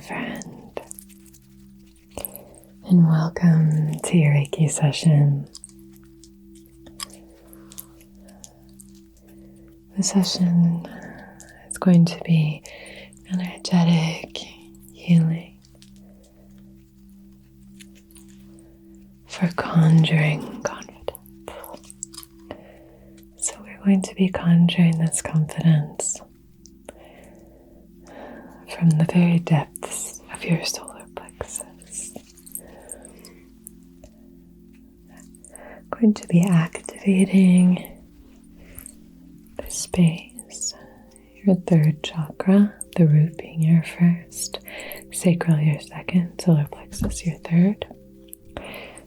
friend, and welcome to your Reiki session. The session is going to be energetic healing for conjuring confidence. So we're going to be conjuring this confidence from the very depths of your solar plexus. Going to be activating the space, your third chakra, the root being your first, sacral your second, solar plexus your third,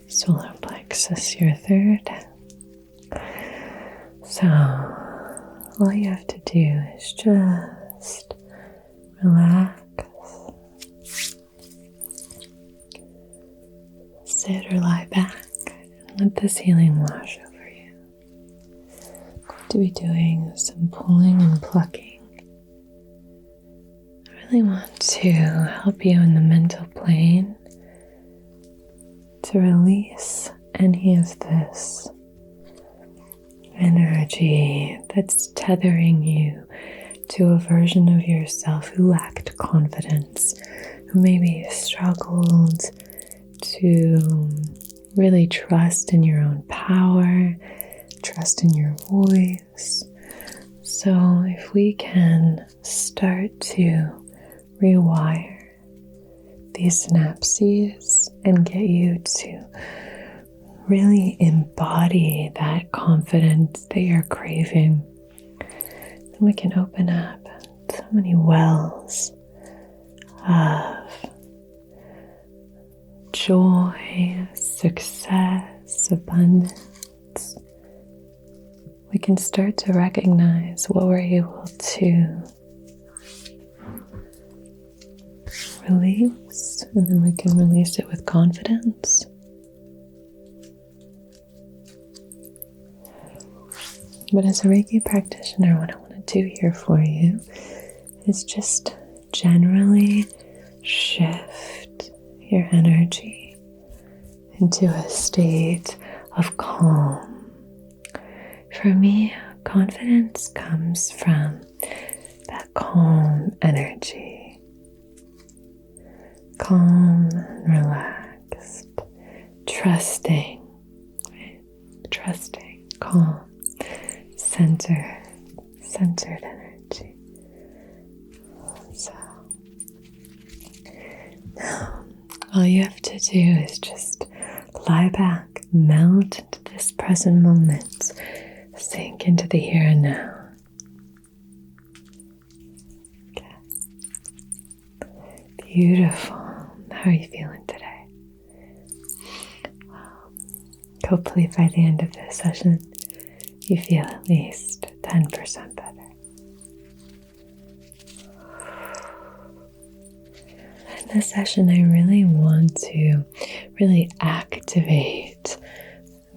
solar plexus your third. So all you have to do is just relax, sit or lie back, and let this healing wash over you. I'm going to be doing some pulling and plucking. I really want to help you in the mental plane to release any of this energy that's tethering you to a version of yourself who lacked confidence, who maybe struggled to really trust in your own power, trust in your voice. So if we can start to rewire these synapses and get you to really embody that confidence that you're craving, then we can open up so many wells of joy, success, abundance. We can start to recognize what we're able to release, and then we can release it with confidence. But as a Reiki practitioner, what I want to do here for you is just generally shift your energy into a state of calm. For me, confidence comes from that calm energy. Calm and relaxed, trusting, right? Trusting, calm. Centered energy. So now all you have to do is just lie back, melt into this present moment, sink into the here and now. Okay. Beautiful. How are you feeling today? Wow. Hopefully by the end of this session, you feel at least 10% better. In this session, I really want to activate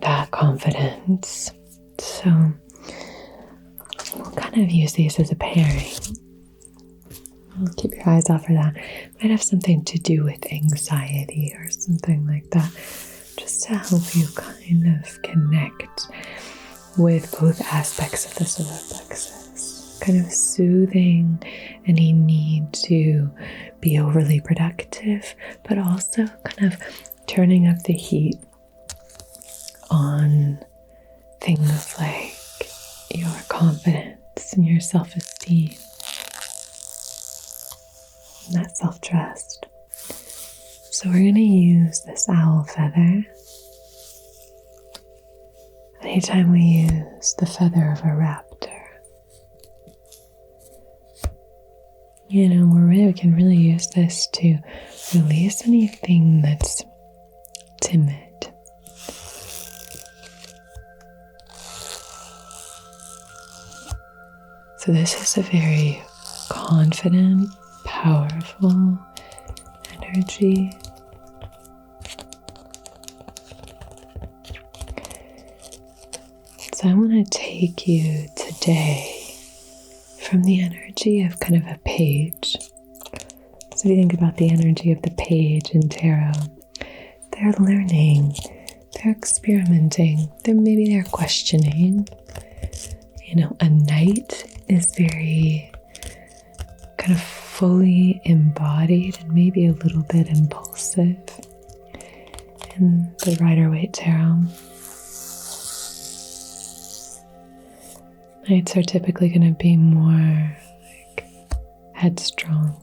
that confidence. So we'll kind of use these as a pairing. Keep your eyes off for that. Might have something to do with anxiety or something like that, just to help you kind of connect with both aspects of the solar plexus, kind of soothing any need to be overly productive, but also kind of turning up the heat on things like your confidence and your self-esteem and that self-trust. So we're going to use this owl feather. Anytime we use the feather of a raptor, we can really use this to release anything that's timid. So this is a very confident, powerful energy. So I want to take you today from the energy of kind of a page. So if you think about the energy of the page in tarot, they're learning, they're experimenting, maybe they're questioning. A knight is very kind of fully embodied and maybe a little bit impulsive in the Rider-Waite Tarot. Knights are typically going to be more like headstrong,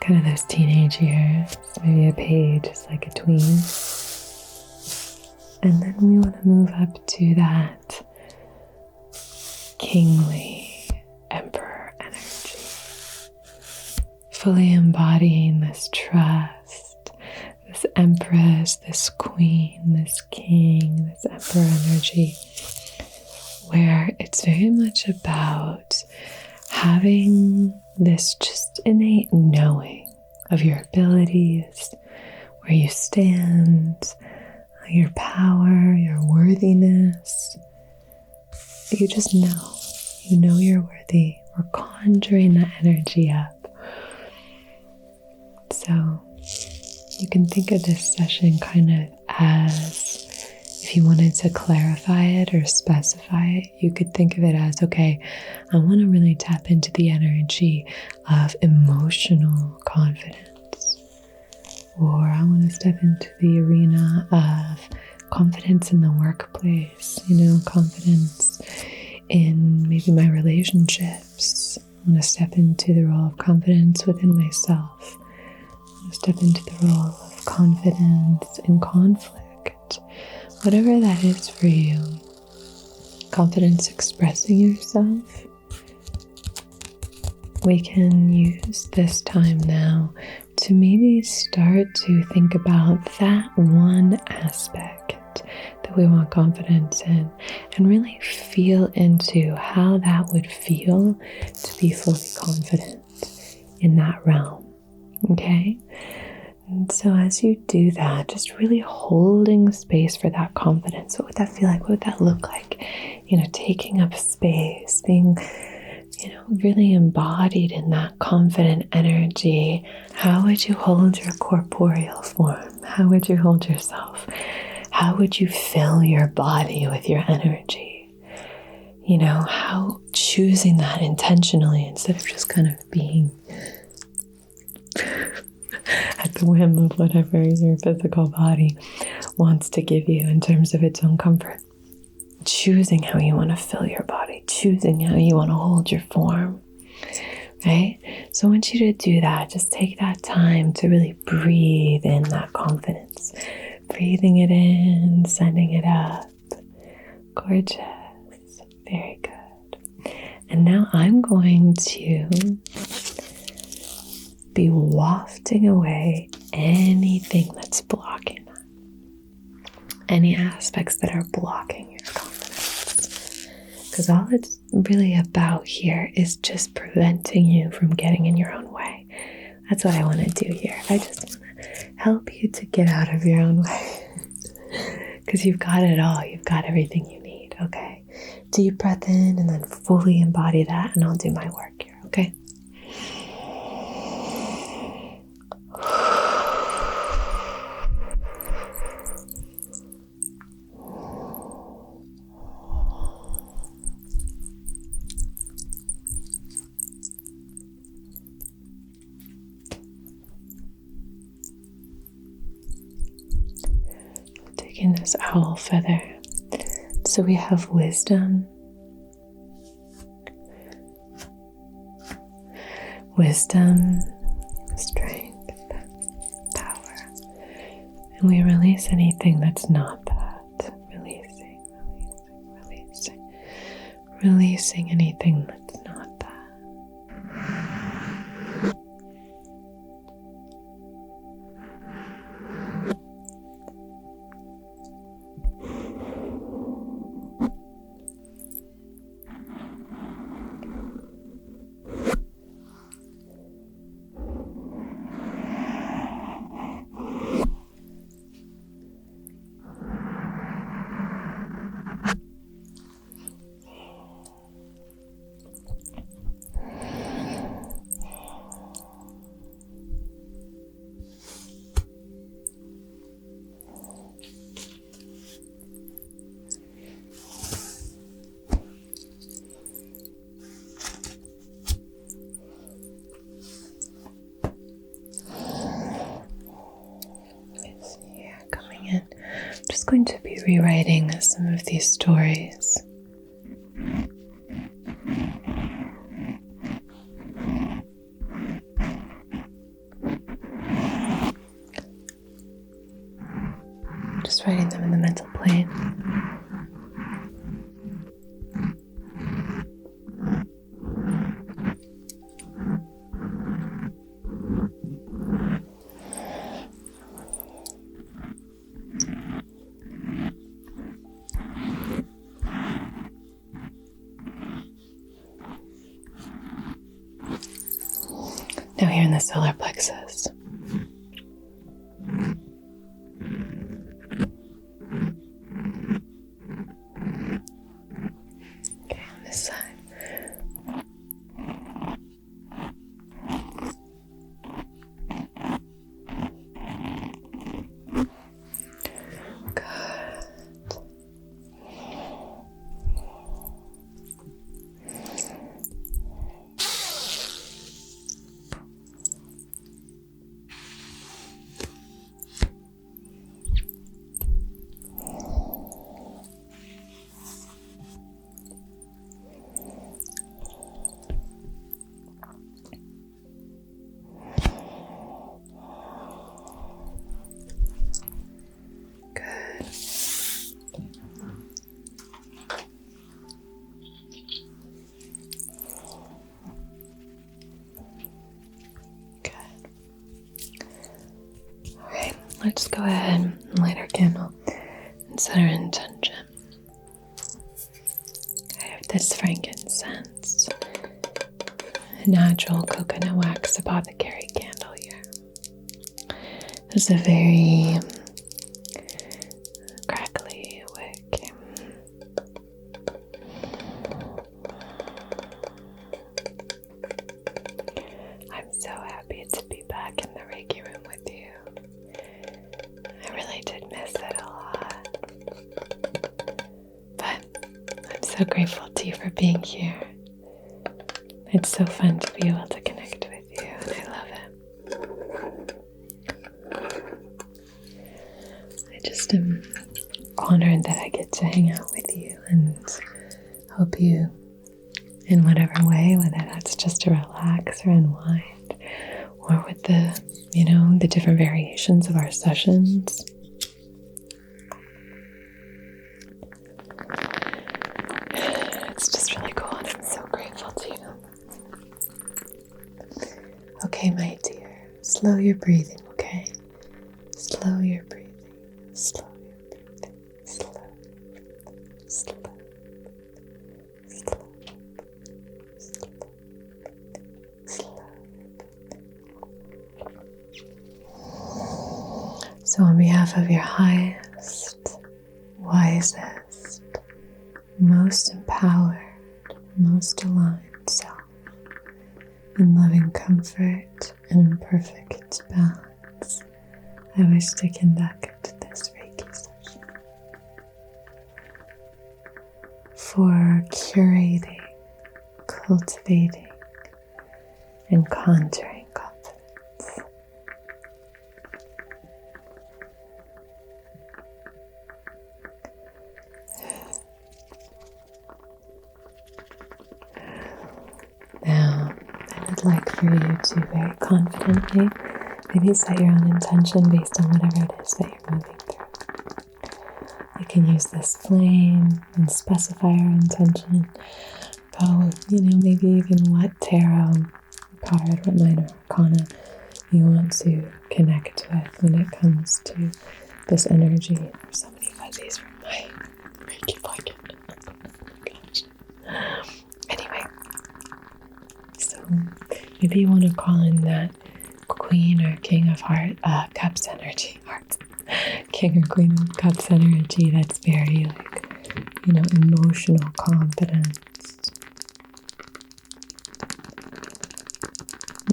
kind of those teenage years. Maybe a page is like a tween. And then we want to move up to that kingly emperor energy, fully embodying this trust, this empress, this queen, this king, this emperor energy, where it's very much about having this just innate knowing of your abilities, where you stand, your power, your worthiness. You just know. You know you're worthy. We're conjuring that energy up. So you can think of this session kind of as, if you wanted to clarify it or specify it, you could think of it as, okay, I want to really tap into the energy of emotional confidence. Or I want to step into the arena of confidence in the workplace, confidence in maybe my relationships. I want to step into the role of confidence within myself. I want to step into the role of confidence in conflict. Whatever that is for you. Confidence expressing yourself. We can use this time now to maybe start to think about that one aspect that we want confidence in, and really feel into how that would feel to be fully confident in that realm. Okay? And so as you do that, just really holding space for that confidence. What would that feel like? What would that look like? Taking up space, being really embodied in that confident energy. How would you hold your corporeal form? How would you hold yourself? How would you fill your body with your energy? How choosing that intentionally instead of just kind of being at the whim of whatever your physical body wants to give you in terms of its own comfort. Choosing how you want to fill your body, choosing how you want to hold your form, right? So I want you to do that. Just take that time to really breathe in that confidence. Breathing it in, sending it up. Gorgeous. Very good. And now I'm going to be wafting away anything that's blocking that. Any aspects that are blocking your confidence. Because all it's really about here is just preventing you from getting in your own way. That's what I want to do here. I just want to help you to get out of your own way. Because you've got it all. You've got everything you need, okay? Deep breath in and then fully embody that, and I'll do my work here, okay? Taking this owl feather. So we have wisdom, strength, power. And we release anything that's not that. Releasing anything that's not that. going to be rewriting some of these stories. Just writing them in the mental plane. Now here in the solar plexus. Okay, on this side. Let's go ahead and light our candle and set our intention. I have this frankincense, natural coconut wax apothecary candle here. It's a very crackly wick. I'm so happy to be back in the Reiki room with you. I really did miss it a lot, but I'm so grateful to you for being here. It's so fun to be able to connect with you, and I love it. I just am honored that I get to hang out with you and help you in whatever way, whether that's just to relax or unwind, or with the different variations of our sessions. It's just really cool, and I'm so grateful to you. Okay, my dear, slow your breathing, okay? Slow your breathing, slow your breathing, slow, slow, slow, slow, slow. So on behalf of your highest, wisest, most empowered, most aligned self, in loving comfort and in perfect balance, I wish to conduct this Reiki session for curating, cultivating, and conjuring confidence. Now, I would like for you to very confidently maybe set your own intention based on whatever it is that you're moving through. You can use this flame and specify your intention. Go, maybe even what tarot card, what minor arcana you want to connect with when it comes to this energy. There's so many fuzzies from my Reiki blanket. Oh my gosh. Anyway, so maybe you want to call in that Queen or King of Cups energy. Hearts. King or Queen of Cups energy that's very emotional confidence.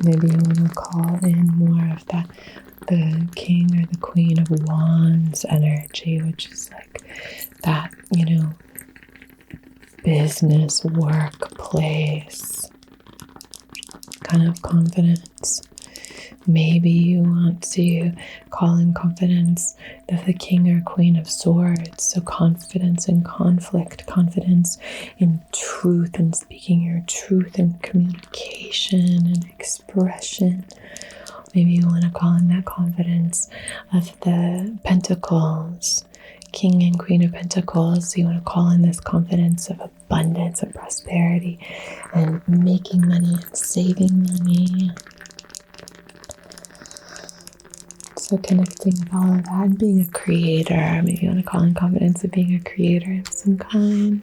Maybe you want to call in more of the King or the Queen of Wands energy, which is like that, business, workplace kind of confidence. Maybe you want to call in confidence of the King or Queen of Swords. So confidence in conflict, confidence in truth and speaking your truth and communication and expression. Maybe you want to call in that confidence of the Pentacles, King and Queen of Pentacles. So you want to call in this confidence of abundance and prosperity and making money and saving money. So connecting with all of that and being a creator. Maybe you want to call in confidence of being a creator of some kind.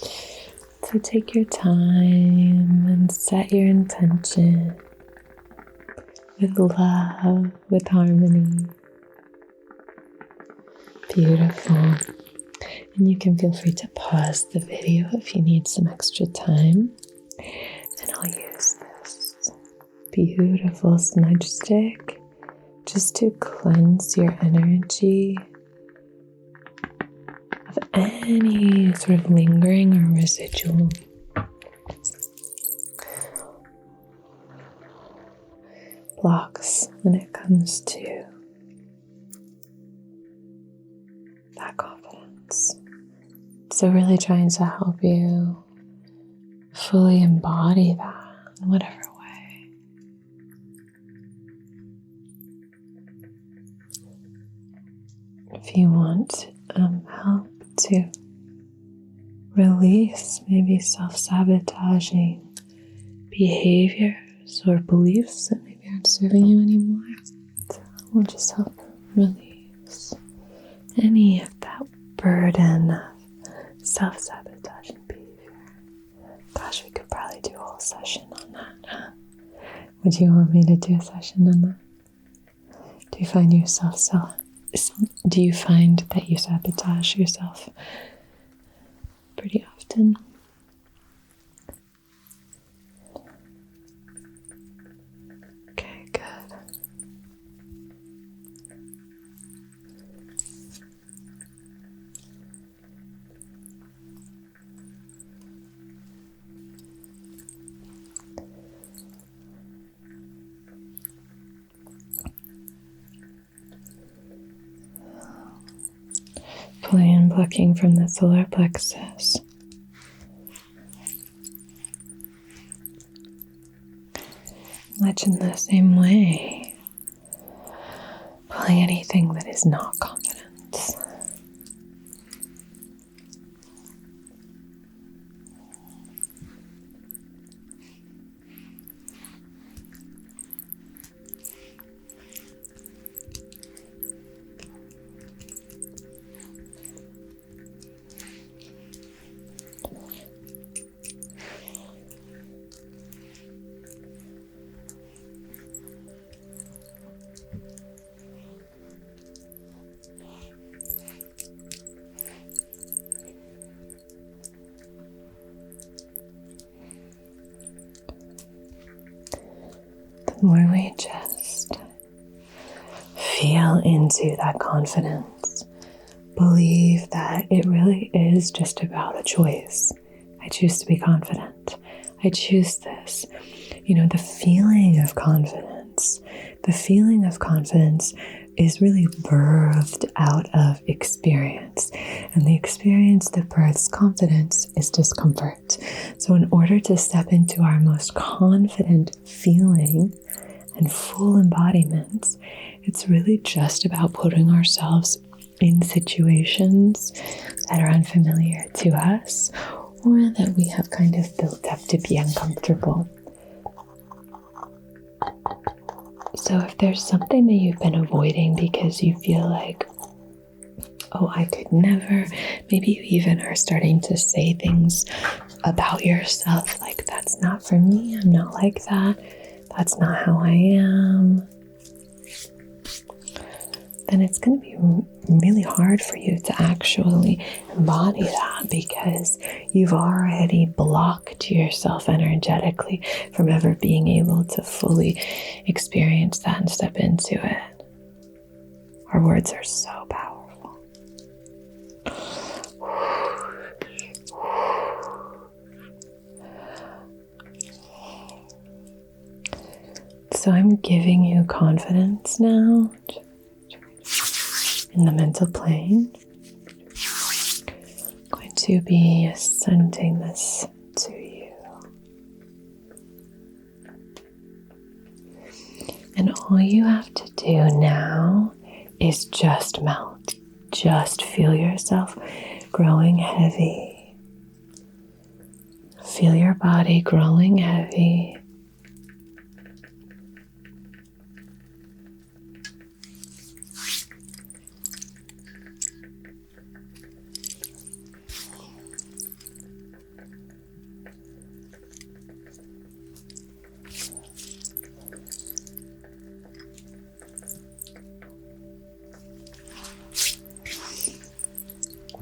So take your time and set your intention with love, with harmony. Beautiful. And you can feel free to pause the video if you need some extra time. And I'll use this beautiful smudge stick just to cleanse your energy of any sort of lingering or residual blocks when it comes to that confidence. So really trying to help you fully embody that in whatever way. If you want help to release maybe self-sabotaging behaviors or beliefs that maybe aren't serving you anymore, we'll just help release any of that burden of self-sabotaging behavior. Gosh, we could probably do a whole session on that, huh? Would you want me to do a session on that? Do you find that you sabotage yourself pretty often? Okay, good. Pulling and plucking from the solar plexus. Much in the same way, pulling anything that is not confidence. The more we just feel into that confidence, believe that it really is just about a choice. I choose to be confident. I choose this. The feeling of confidence. The feeling of confidence is really birthed out of experience. And the experience that births confidence is discomfort. So in order to step into our most confident feeling and full embodiment, it's really just about putting ourselves in situations that are unfamiliar to us or that we have kind of built up to be uncomfortable. So if there's something that you've been avoiding because you feel like, oh, I could never, maybe you even are starting to say things about yourself like, that's not for me, I'm not like that, that's not how I am, then it's going to be really hard for you to actually embody that because you've already blocked yourself energetically from ever being able to fully experience that and step into it. Our words are so powerful. So I'm giving you confidence now in the mental plane. I'm going to be sending this to you. And all you have to do now is just melt. Just feel yourself growing heavy. Feel your body growing heavy.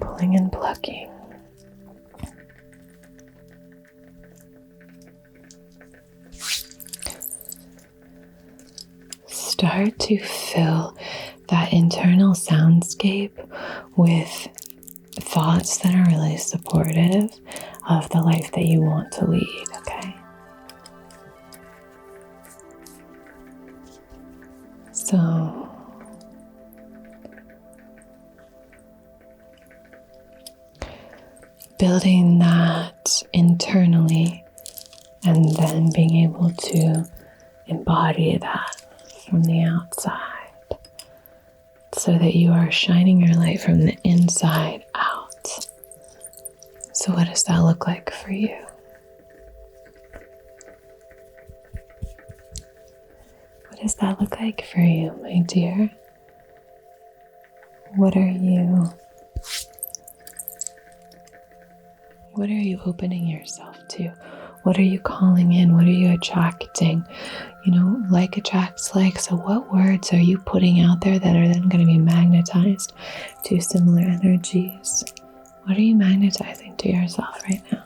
Pulling and plucking. Start to fill that internal soundscape with thoughts that are really supportive of the life that you want to lead, okay? So building that internally and then being able to embody that from the outside so that you are shining your light from the inside out. So what does that look like for you? What does that look like for you, my dear? What are you opening yourself to? What are you calling in? What are you attracting? Like attracts like. So what words are you putting out there that are then going to be magnetized to similar energies? What are you magnetizing to yourself right now?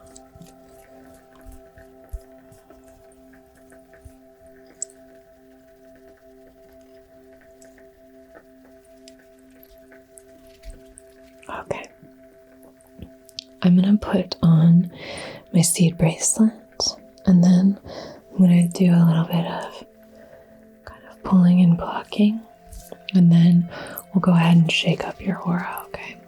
Okay. I'm going to put on my seed bracelet, and then I'm going to do a little bit of kind of pulling and plucking, and then we'll go ahead and shake up your aura, okay?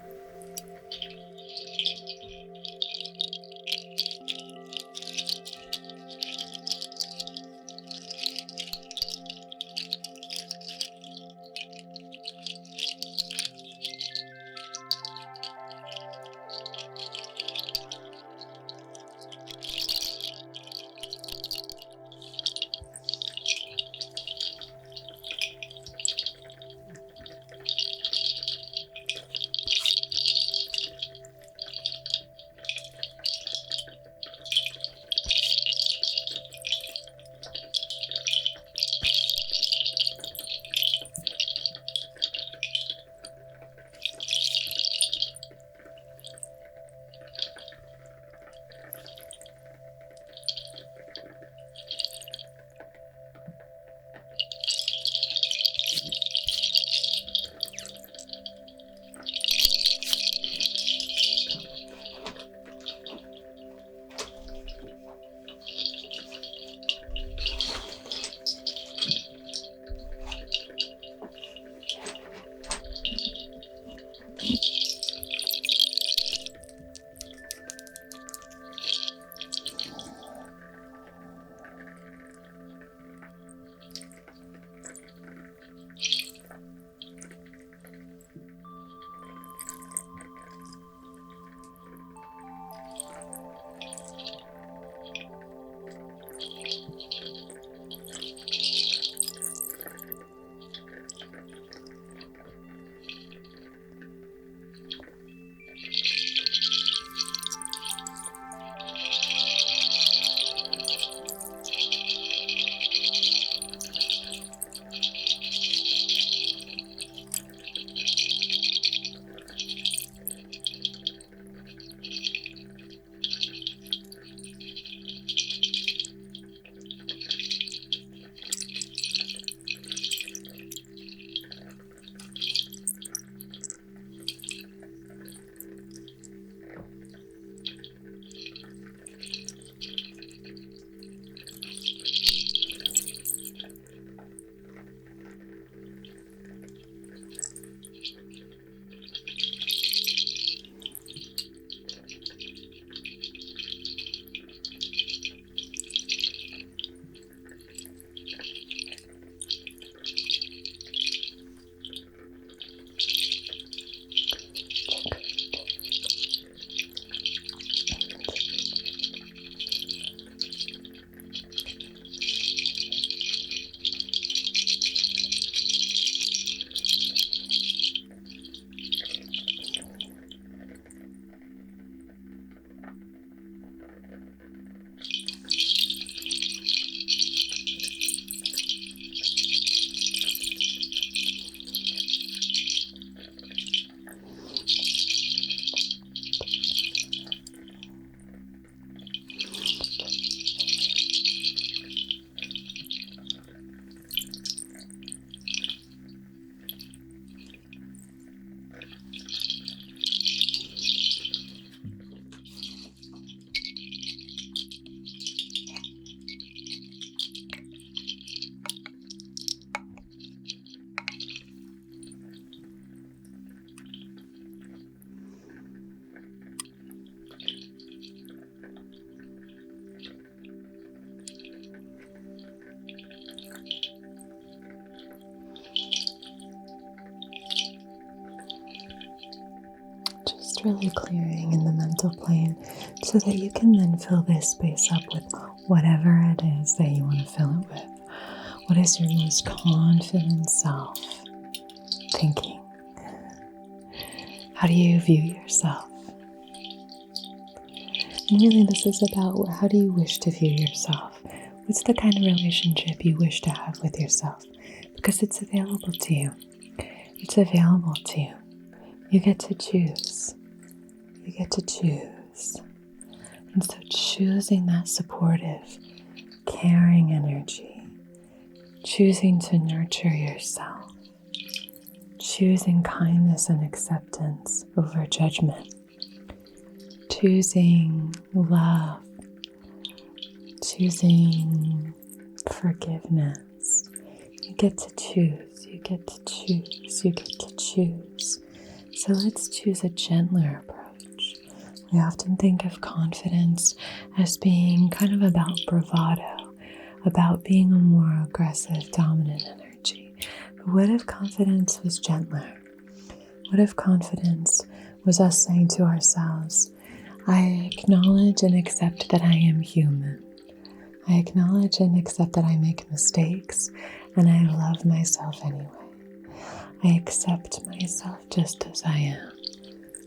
just really clearing in the mental plane so that you can then fill this space up with whatever it is that you want to fill it with. What is your most confident self thinking? How do you view yourself? And really, this is about how do you wish to view yourself? What's the kind of relationship you wish to have with yourself? Because it's available to you. It's available to you. You get to choose. You get to choose. And so choosing that supportive, caring energy, choosing to nurture yourself, choosing kindness and acceptance over judgment, choosing love, choosing forgiveness. You get to choose, you get to choose, you get to choose. So let's choose a gentler approach. We often think of confidence as being kind of about bravado, about being a more aggressive, dominant energy. But what if confidence was gentler? What if confidence was us saying to ourselves, I acknowledge and accept that I am human. I acknowledge and accept that I make mistakes, and I love myself anyway. I accept myself just as I am,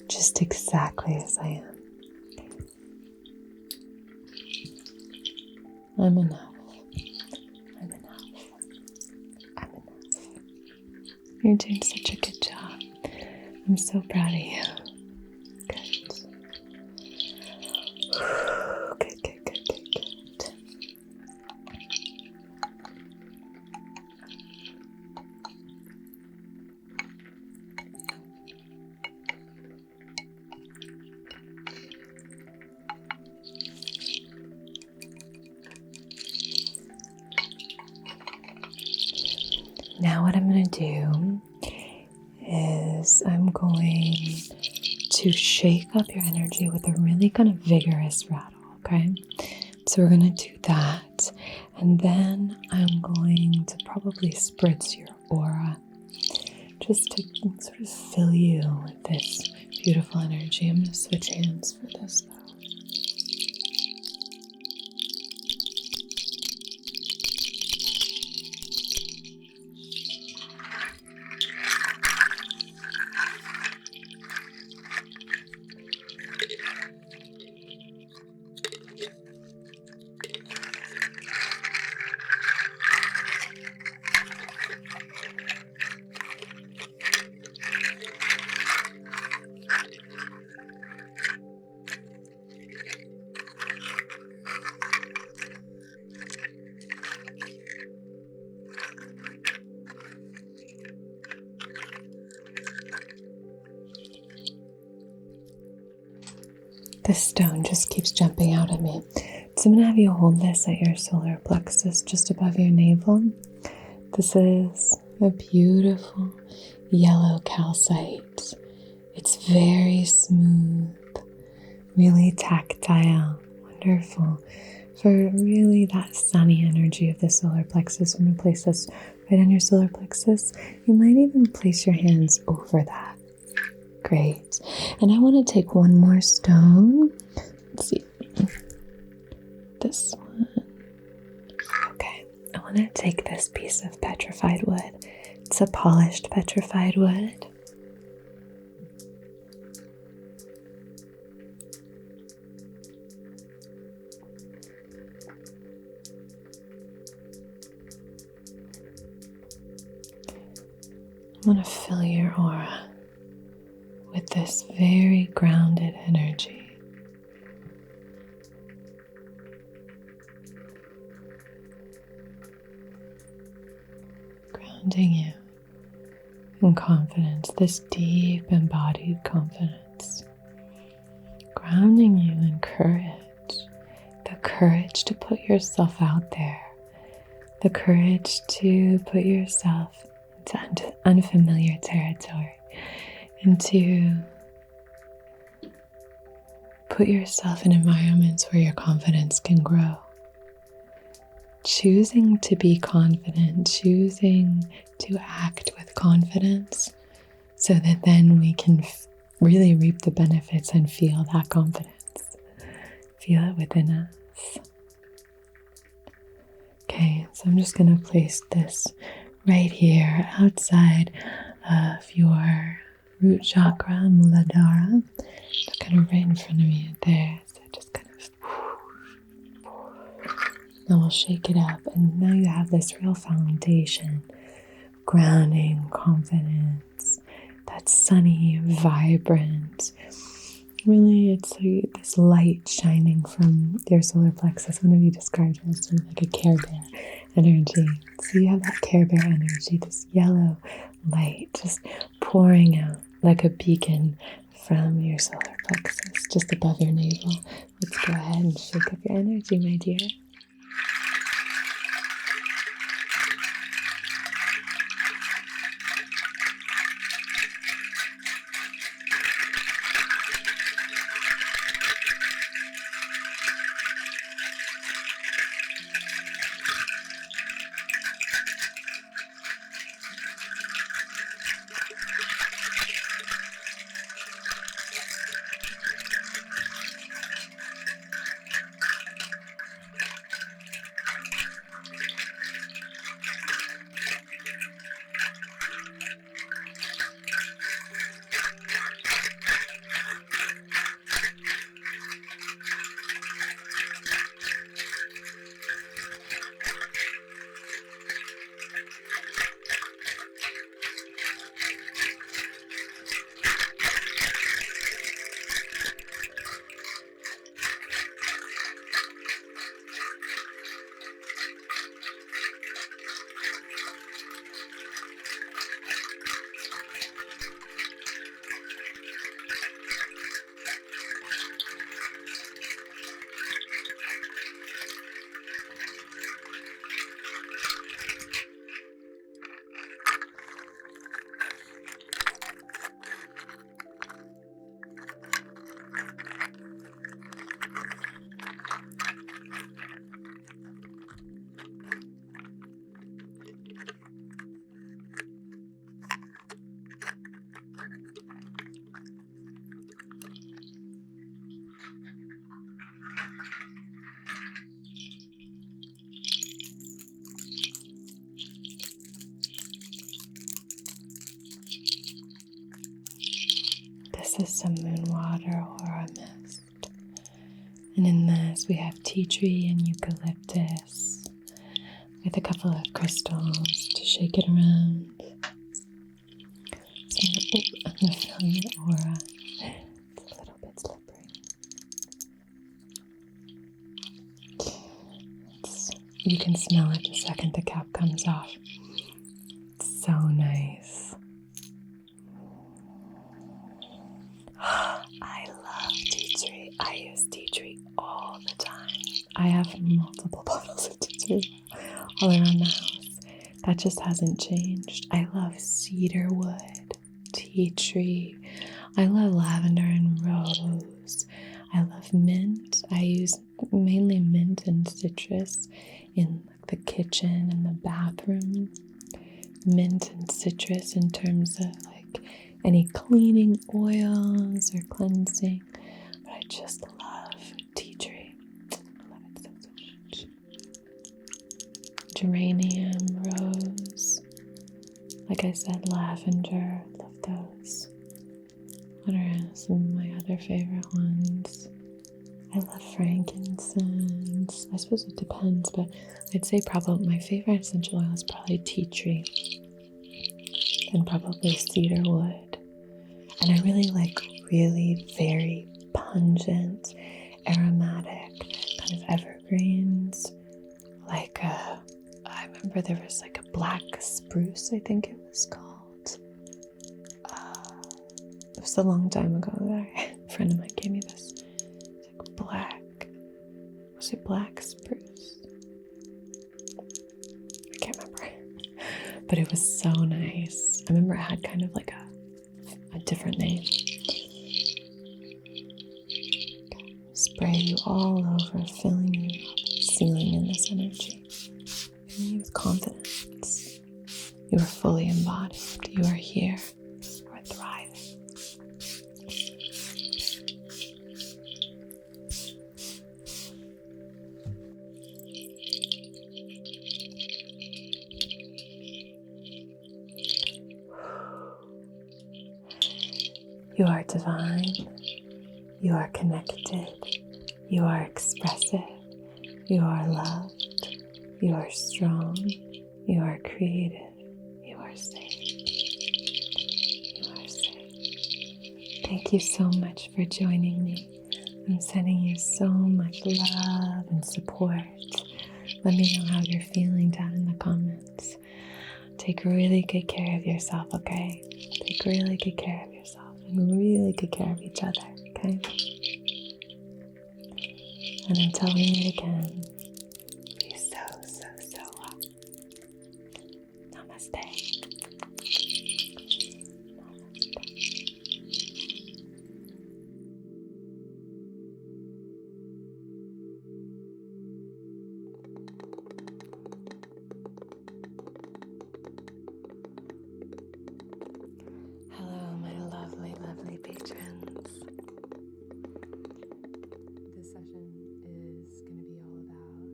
just exactly as I am. I'm enough. I'm enough. I'm enough. You're doing such a good job. I'm so proud of you. Good. Good, good, good, good, good. Now what I'm going to do is I'm going to shake up your energy with a really kind of vigorous rattle, okay? So we're going to do that. And then I'm going to probably spritz your aura just to sort of fill you with this beautiful energy. I'm going to switch hands for this though. This stone just keeps jumping out at me. So I'm going to have you hold this at your solar plexus just above your navel. This is a beautiful yellow calcite. It's very smooth, really tactile, wonderful. For really that sunny energy of the solar plexus, I'm going to place this right on your solar plexus. You might even place your hands over that. Great. And I want to take one more stone. Let's see. This one. Okay. I want to take this piece of petrified wood. It's a polished petrified wood. I want to fill your aura with this very grounded energy. Grounding you in confidence, this deep embodied confidence. Grounding you in courage, the courage to put yourself out there, the courage to put yourself into unfamiliar territory, and to put yourself in environments where your confidence can grow. Choosing to be confident, choosing to act with confidence so that then we can really reap the benefits and feel that confidence. Feel it within us. Okay, so I'm just going to place this right here outside of your root chakra, Muladhara. So kind of right in front of you there. So just kind of, now we'll shake it up. And now you have this real foundation, grounding, confidence, that sunny, vibrant. Really, it's like this light shining from your solar plexus. One of you described it as sort of like a Care Bear energy. So you have that Care Bear energy, this yellow light just pouring out like a beacon from your solar plexus, just above your navel. Let's go ahead and shake up your energy, my dear. This is some moon water aura mist. And in this we have tea tree and eucalyptus with a couple of crystals to shake it around. So I'm going to fill your aura. It's a little bit slippery. You can smell it the second the cap comes off. It's so nice. I love tea tree. I use tea tree all the time. I have multiple bottles of tea tree all around the house. That just hasn't changed. I love cedar wood, tea tree. I love lavender and rose. I love mint. I use mainly mint and citrus in the kitchen and the bathroom. Mint and citrus in terms of like any cleaning oils or cleansing. But I just love tea tree. I love it so much. Geranium, rose. Like I said, lavender. Love those. What are some of my other favorite ones? I love frankincense. I suppose it depends, but I'd say probably my favorite essential oil is probably tea tree. And probably cedar wood. And I really like really very pungent, aromatic kind of evergreens. Like I remember there was like a black spruce, I think it was called. It was a long time ago that a friend of mine gave me this. It's like black. Was it black spruce? I can't remember. But it was so nice. I remember it had kind of like a different name. Spray you all over, filling you up, sealing in this energy. Filling you with confidence. You are fully embodied. You are here. You are thriving. You are divine. You are connected. You are expressive. You are loved. You are strong. You are creative. You are safe. You are safe. Thank you so much for joining me. I'm sending you so much love and support. Let me know how you're feeling down in the comments. Take really good care of yourself, okay? Take really good care of yourself and really good care of each other, okay? And until we meet again, be so well. Namaste. Hello, my lovely, lovely patrons. This session is going to be all about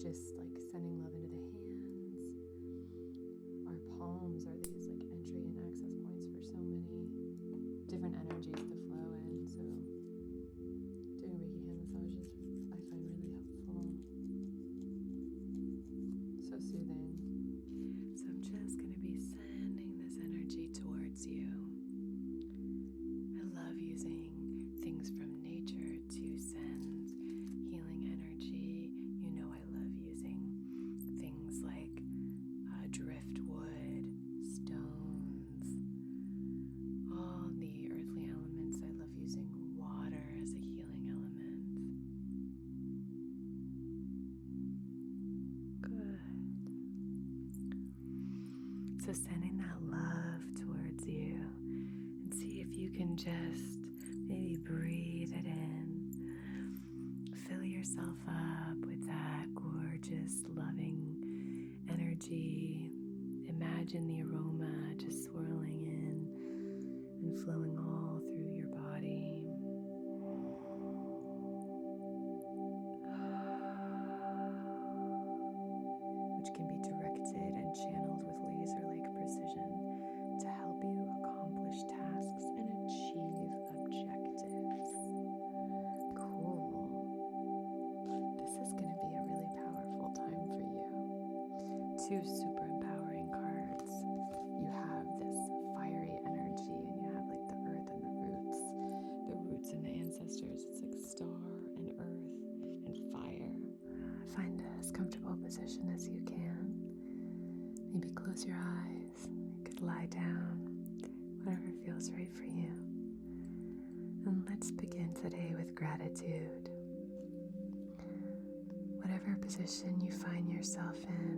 just like sending love into the hands. Our palms are these like entry and access points for so many different energies to flow in. So doing Reiki hand massages I find really helpful. So soothing. So I'm just going to be sending this energy towards you. I love using things from nature to send healing energy. You know I love using things like driftwood, stones, all the earthly elements. I love using water as a healing element. Good. So sending that love towards you, and see if you can just maybe breathe it in. Fill yourself up with that gorgeous, loving energy. Imagine the aroma just swirling in and flowing all through your body. Which can be directed and channeled with laser-like precision to help you accomplish tasks and achieve objectives. Cool. This is going to be a really powerful time for you. 2 super empowering cards. You have this fiery energy, and you have like the earth and the roots and the ancestors. It's like star and earth and fire. Find as comfortable a position as you can. Maybe close your eyes. You could lie down, whatever feels right for you. And let's begin today with gratitude. Whatever position you find yourself in,